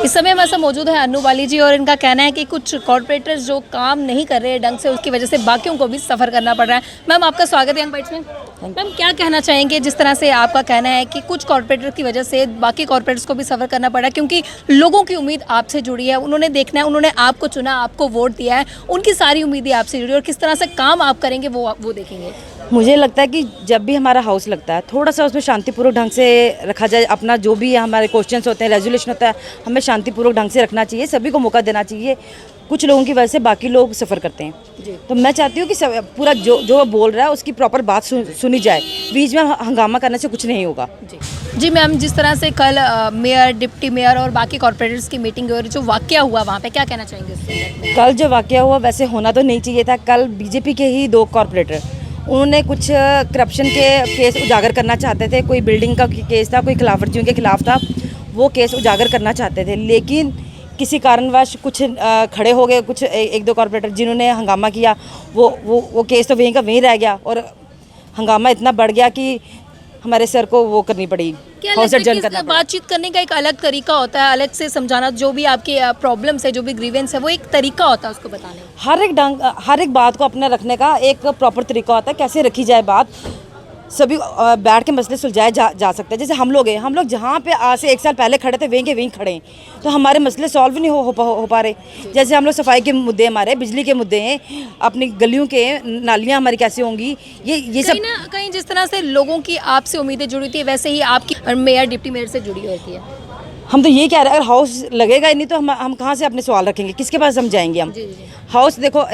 इस समय हमारे साथ मौजूद है अन्नू वाली जी और इनका कहना है कि कुछ कॉर्पोरेटर्स जो काम नहीं कर रहे हैं ढंग से, उसकी वजह से बाकियों को भी सफ़र करना पड़ रहा है। मैम, आपका स्वागत है यंग बाइट्स में। मैम, क्या कहना चाहेंगे जिस तरह से आपका कहना है कि कुछ कॉर्पोरेटर की वजह से बाकी कॉर्पोरेट्स को भी सफ़र करना पड़ा है, क्योंकि लोगों की उम्मीद आपसे जुड़ी है, उन्होंने देखना है, उन्होंने आपको चुना, आपको वोट दिया है, उनकी सारी उम्मीदें आपसे जुड़ी और किस तरह से काम आप करेंगे वो देखेंगे। मुझे लगता है कि जब भी हमारा हाउस लगता है थोड़ा सा उसमें शांतिपूर्वक ढंग से रखा जाए। अपना जो भी हमारे क्वेश्चंस होते हैं, रेजोल्यूशन होता है, हमें शांतिपूर्वक ढंग से रखना चाहिए, सभी को मौका देना चाहिए। कुछ लोगों की वजह से बाकी लोग सफ़र करते हैं जी। तो मैं चाहती हूँ कि पूरा जो वो बोल रहा है उसकी प्रॉपर बात सुनी जाए। बीच में हंगामा करने से कुछ नहीं होगा जी। मैम, जिस तरह से कल मेयर, डिप्टी मेयर और बाकी कॉर्पोरेटर्स की मीटिंग और जो वाकया हुआ वहाँ पे, क्या कहना चाहेंगे उससे? कल जो वाकया हुआ वैसे होना तो नहीं चाहिए था। कल बीजेपी के ही 2 कॉर्पोरेटर उन्होंने कुछ करप्शन के केस उजागर करना चाहते थे। कोई बिल्डिंग का केस था, कोई खिलाफवर्जियों के खिलाफ था, वो केस उजागर करना चाहते थे, लेकिन किसी कारणवश कुछ खड़े हो गए, कुछ 1-2 कॉर्पोरेटर जिन्होंने हंगामा किया। वो केस तो वहीं का वहीं रह गया और हंगामा इतना बढ़ गया कि हमारे सर को वो करनी पड़ी, हाउस एडजर्न करना पड़ा। बातचीत करने का एक अलग तरीका होता है, अलग से समझाना, जो भी आपके प्रॉब्लम्स है, जो भी ग्रीवेंस है, वो एक तरीका होता है उसको बताने का। हर एक बात को अपने रखने का एक प्रॉपर तरीका होता है, कैसे रखी जाए बात। सभी बैठ के मसले सुलझाए जा सकते हैं। जैसे हम लोग जहाँ पे आज से 1 साल पहले खड़े थे वहीं के वहीं खड़े हैं, तो हमारे मसले सॉल्व नहीं हो पा रहे। जैसे हम लोग सफाई के मुद्दे, हमारे बिजली के मुद्दे हैं, अपनी गलियों के नालियाँ हमारी कैसे होंगी, ये सब ना कहीं जिस तरह से लोगों की आपसे उम्मीदें जुड़ी थी, वैसे ही आपकी मेयर, डिप्टी मेयर से जुड़ी होती है। हम तो ये कह रहे हैं, अगर हाउस लगेगा ही नहीं तो हम कहाँ से अपने सवाल रखेंगे, किसके पास हम जाएंगे हम? जी। हाउस देखो,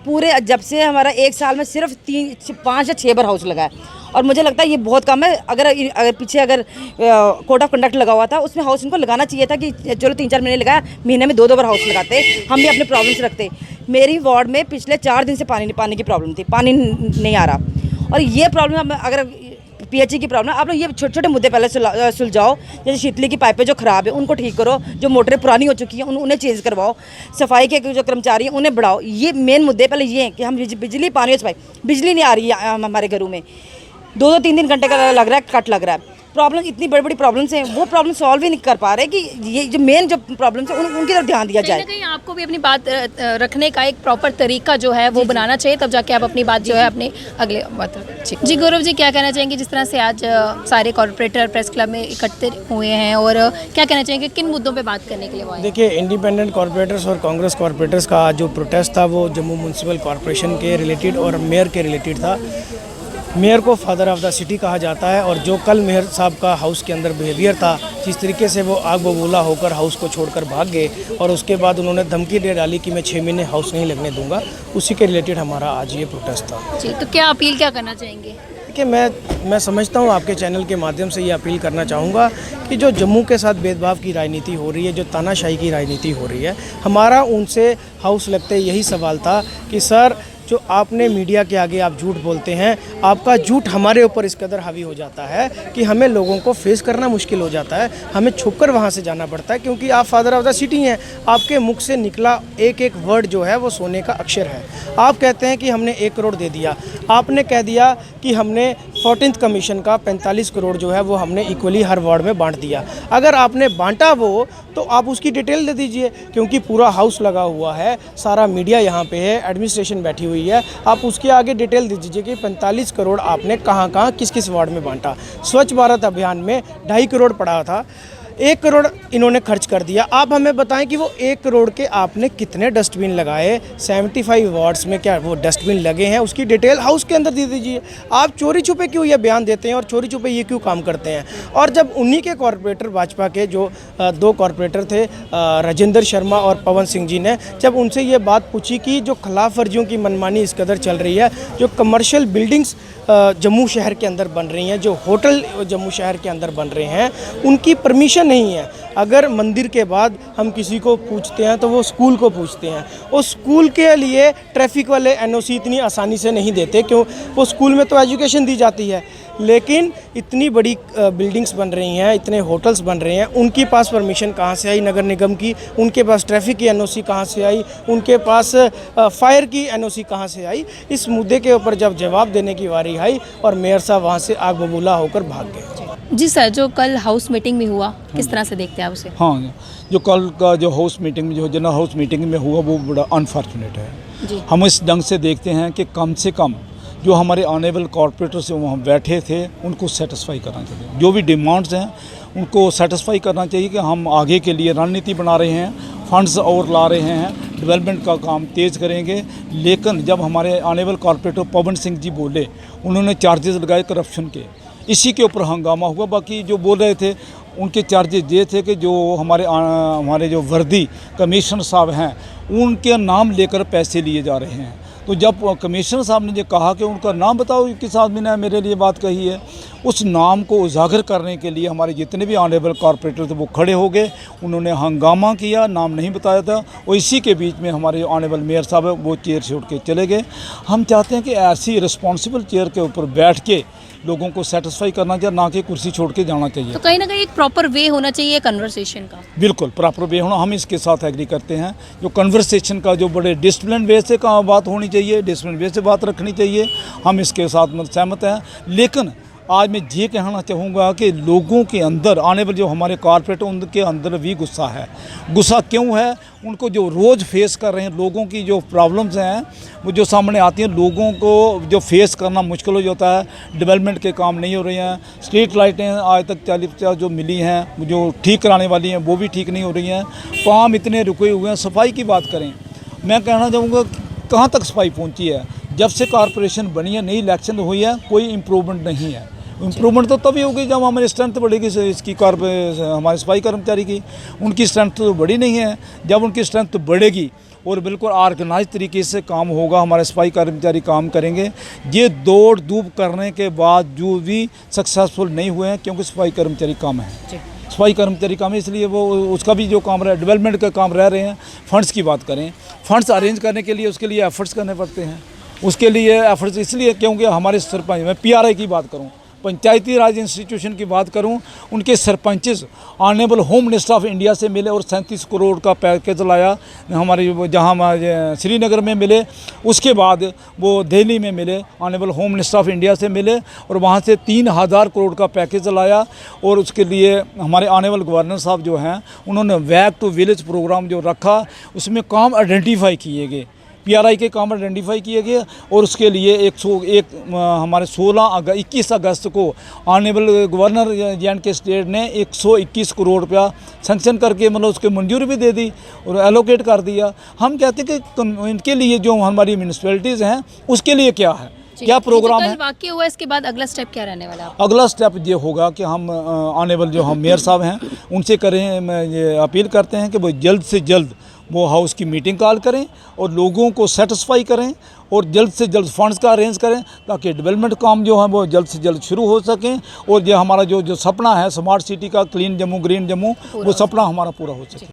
पूरे जब से हमारा 1 साल में सिर्फ 5 या 6 बार हाउस लगा है और मुझे लगता है ये बहुत कम है। अगर पीछे कोड ऑफ कंडक्ट लगा हुआ था उसमें हाउस इनको लगाना चाहिए था कि चलो 3-4 महीने लगाया, महीने में 2-2 बार हाउस लगाते, हम भी अपने प्रॉब्लम्स रखते। मेरी वार्ड में पिछले 4 दिन से पानी की प्रॉब्लम थी, पानी नहीं आ रहा। और ये प्रॉब्लम अगर पीएचई की प्रॉब्लम, आप लोग ये छोटे छोटे मुद्दे पहले सुलझाओ। जैसे शीतली की पाइपें जो ख़राब है उनको ठीक करो, जो मोटरें पुरानी हो चुकी हैं उन्हें चेंज करवाओ, सफाई के जो कर्मचारी हैं उन्हें बढ़ाओ। ये मेन मुद्दे पहले ये हैं कि हम बिजली, पानी और सफाई। बिजली नहीं आ रही है हमारे घरों में, 2-2, 3-3 घंटे का लग रहा है, कट लग रहा है। प्रॉब्लम इतनी बड़ी प्रॉब्लम्स हैं, वो प्रॉब्लम सॉल्व ही नहीं कर पा रहे कि ये जो मेन जो प्रॉब्लम्स हैं उनकी तरफ ध्यान दिया जाए। कहीं आपको भी अपनी बात रखने का एक प्रॉपर तरीका जो है वो बनाना चाहिए, तब जाके आप अपनी बात जो है अपने अगले बात। जी गौरव जी, क्या कहना चाहेंगे जिस तरह से आज सारे कॉर्पोरेटर प्रेस क्लब में इकट्ठे हुए हैं और क्या कहना चाहेंगे, किन मुद्दों पर बात करने के लिए वो? देखिए, इंडिपेंडेंट कॉर्पोरेटर्स और कांग्रेस कॉर्पोरेटर्स का जो प्रोटेस्ट था वो जम्मू म्यूनसिपल कॉर्पोरेशन के रिलेटेड और मेयर के रिलेटेड था। मेयर को फादर ऑफ द सिटी कहा जाता है और जो कल मेयर साहब का हाउस के अंदर बिहेवियर था, जिस तरीके से वो आग बबूला होकर हाउस को छोड़कर भाग गए और उसके बाद उन्होंने धमकी दे डाली कि मैं 6 महीने हाउस नहीं लगने दूंगा, उसी के रिलेटेड हमारा आज ये प्रोटेस्ट था। जी, तो क्या अपील क्या करना चाहेंगे? देखिए, मैं समझता हूँ, आपके चैनल के माध्यम से ये अपील करना चाहूँगा कि जो जम्मू के साथ भेदभाव की राजनीति हो रही है, जो तानाशाही की राजनीति हो रही है, हमारा उनसे हाउस लगते यही सवाल था कि सर, जो आपने मीडिया के आगे आप झूठ बोलते हैं, आपका झूठ हमारे ऊपर इस कदर हावी हो जाता है कि हमें लोगों को फेस करना मुश्किल हो जाता है, हमें छुपकर वहाँ से जाना पड़ता है, क्योंकि आप फादर ऑफ द सिटी हैं। आपके मुख से निकला एक एक वर्ड जो है वो सोने का अक्षर है। आप कहते हैं कि हमने 1 करोड़ दे दिया, आपने कह दिया कि हमने 14th कमीशन का 45 करोड़ जो है वो हमने इक्वली हर वार्ड में बांट दिया। अगर आपने बांटा वो, तो आप उसकी डिटेल दे दीजिए, क्योंकि पूरा हाउस लगा हुआ है, सारा मीडिया यहाँ पे है, एडमिनिस्ट्रेशन बैठी हुई है, आप उसके आगे डिटेल दे दीजिए कि 45 करोड़ आपने कहाँ किस वार्ड में बांटा। स्वच्छ भारत अभियान में 2.5 करोड़ पड़ा था, 1 करोड़ इन्होंने खर्च कर दिया। आप हमें बताएं कि वो 1 करोड़ के आपने कितने डस्टबिन लगाए, 75 वार्ड्स में क्या वो डस्टबिन लगे हैं, उसकी डिटेल हाउस के अंदर दे दीजिए। आप चोरी छुपे क्यों ये बयान देते हैं और चोरी छुपे ये क्यों काम करते हैं? और जब उन्हीं के कॉर्पोरेटर, भाजपा के जो 2 कॉर्पोरेटर थे, राजेंद्र शर्मा और पवन सिंह जी ने, जब उनसे ये बात पूछी कि जो खिलाफ वर्जियों की मनमानी इस कदर चल रही है, जो कमर्शियल बिल्डिंग्स जम्मू शहर के अंदर बन रही हैं, जो होटल जम्मू शहर के अंदर बन रहे हैं, उनकी परमिशन नहीं है। अगर मंदिर के बाद हम किसी को पूछते हैं तो वो स्कूल को पूछते हैं, और स्कूल के लिए ट्रैफिक वाले एनओसी इतनी आसानी से नहीं देते, क्यों? वो स्कूल में तो एजुकेशन दी जाती है, लेकिन इतनी बड़ी बिल्डिंग्स बन रही हैं, इतने होटल्स बन रहे हैं, उनके पास परमिशन कहाँ से आई नगर निगम की? उनके पास ट्रैफिक की एनओसी कहाँ से आई? उनके पास फायर की एनओसी कहाँ से आई? इस मुद्दे के ऊपर जब जवाब देने की बारी आई और मेयर साहब वहाँ से आग बबूला होकर भाग गए। जी सर, जो कल हाउस मीटिंग में हुआ, किस तरह से देखते हैं आप उसे? हाँ, जो कल का जो हाउस मीटिंग में जो जनरल हाउस मीटिंग में हुआ वो बड़ा अनफॉर्चुनेट है। जी। हम इस ढंग से देखते हैं कि कम से कम जो हमारे ऑनेबल कॉरपोरेटर्स वहाँ बैठे थे उनको सेटिस्फाई करना चाहिए। जो भी डिमांड्स हैं उनको सेटिस्फाई करना चाहिए कि हम आगे के लिए रणनीति बना रहे हैं, फंड्स और ला रहे हैं, डेवलपमेंट का काम तेज़ करेंगे। लेकिन जब हमारे ऑनेबल कॉरपोरेटर पवन सिंह जी बोले, उन्होंने चार्जेस लगाए करप्शन के, इसी के ऊपर हंगामा हुआ। बाकी जो बोल रहे थे उनके चार्जेस ये थे कि जो हमारे जो वर्दी कमिश्नर साहब हैं उनके नाम लेकर पैसे लिए जा रहे हैं। तो जब कमिश्नर साहब ने ये कहा कि उनका नाम बताओ, किस आदमी ने मेरे लिए बात कही है, उस नाम को उजागर करने के लिए हमारे जितने भी ऑनेबल कॉरपोरेटर थे वो खड़े हो गए, उन्होंने हंगामा किया, नाम नहीं बताया था। और इसी के बीच में हमारे ऑनेबल मेयर साहब है वो चेयर छोड़ के चले गए। हम चाहते हैं कि ऐसी रिस्पॉन्सिबल चेयर के ऊपर बैठ के लोगों को सेटिस्फाई करना चाहिए, ना कि कुर्सी छोड़ के जाना चाहिए। तो कहीं ना कहीं एक प्रॉपर वे होना चाहिए कन्वर्सेशन का। बिल्कुल प्रॉपर वे होना, हम इसके साथ एग्री करते हैं। जो कन्वर्सेशन का जो बड़े डिसिप्लिन वे से बात होनी चाहिए, डिसिप्लिन वे से बात रखनी चाहिए, हम इसके साथ सहमत हैं। लेकिन आज मैं ये कहना चाहूँगा कि लोगों के अंदर आने वाले जो हमारे कॉरपोरेट उनके अंदर भी गुस्सा है। गुस्सा क्यों है? उनको जो रोज़ फेस कर रहे हैं, लोगों की जो प्रॉब्लम्स हैं वो जो सामने आती हैं, लोगों को जो फेस करना मुश्किल हो जाता है। डेवलपमेंट के काम नहीं हो रहे हैं, स्ट्रीट लाइटें आज तक 40-50 जो मिली हैं जो ठीक कराने वाली हैं वो भी ठीक नहीं हो रही हैं। काम इतने रुके हुए हैं। सफाई की बात करें, मैं कहना चाहूँगा कहाँ तक सफाई पहुँची है? जब से कॉरपोरेशन बनी है, नई इलेक्शन हुई है, कोई इम्प्रूवमेंट नहीं है। इम्प्रूवमेंट तो तभी होगी जब हमारी स्ट्रेंथ बढ़ेगी इसकी हमारे सफाई कर्मचारी की। उनकी स्ट्रेंथ तो बड़ी नहीं है। जब उनकी स्ट्रेंथ बढ़ेगी और बिल्कुल ऑर्गेनाइज तरीके से काम होगा, हमारे सफाई कर्मचारी काम करेंगे। ये दौड़ धूप करने के बाद जो भी सक्सेसफुल नहीं हुए हैं क्योंकि सफाई कर्मचारी कम है। सफाई कर्मचारी काम है, इसलिए वो उसका भी जो काम रहा है, डेवलपमेंट का काम रह रहे हैं। फंड्स की बात करें, फंड्स अरेंज करने के लिए उसके लिए एफर्ट्स करने पड़ते हैं। उसके लिए एफर्ट्स इसलिए क्योंकि हमारे सरपंच, मैं पीआरआई की बात करूं, पंचायती राज इंस्टीट्यूशन की बात करूं, उनके sarpanches honourable home minister of India से मिले और 37 करोड़ का पैकेज लाया। हमारे जहां श्रीनगर में मिले, उसके बाद वो दिल्ली में मिले, honourable home minister of India से मिले और वहां से 3000 करोड़ का पैकेज लाया। और उसके लिए हमारे ऑनरेबल गवर्नर साहब जो हैं उन्होंने बैक टू विलेज प्रोग्राम जो रखा, उसमें काम आइडेंटिफाई किए गए, पीआरआई के काम आइडेंटिफाई किए गए। और उसके लिए 101 हमारे 21 अगस्त को ऑनरेबल गवर्नर जे&के स्टेट ने 121 करोड़ रुपया सैंक्शन करके मतलब उसके मंजूरी भी दे दी और एलोकेट कर दिया। हम कहते हैं कि इनके लिए जो हमारी म्यूनसिपैलिटीज़ हैं उसके लिए क्या है, क्या प्रोग्राम है। वाकई हुआ, इसके बाद अगला स्टेप क्या रहने वाला है? अगला स्टेप ये होगा कि हम ऑनरेबल जो हम मेयर साहब हैं उनसे करें, मैं ये अपील करते हैं कि वो जल्द से जल्द वो हाउस की मीटिंग कॉल करें और लोगों को सेटिस्फाई करें और जल्द से जल्द फंड्स का अरेंज करें ताकि डेवलपमेंट काम जो है वो जल्द से जल्द शुरू हो सकें और ये हमारा जो सपना है स्मार्ट सिटी का, क्लीन जम्मू, ग्रीन जम्मू, वो सपना हमारा पूरा हो सके।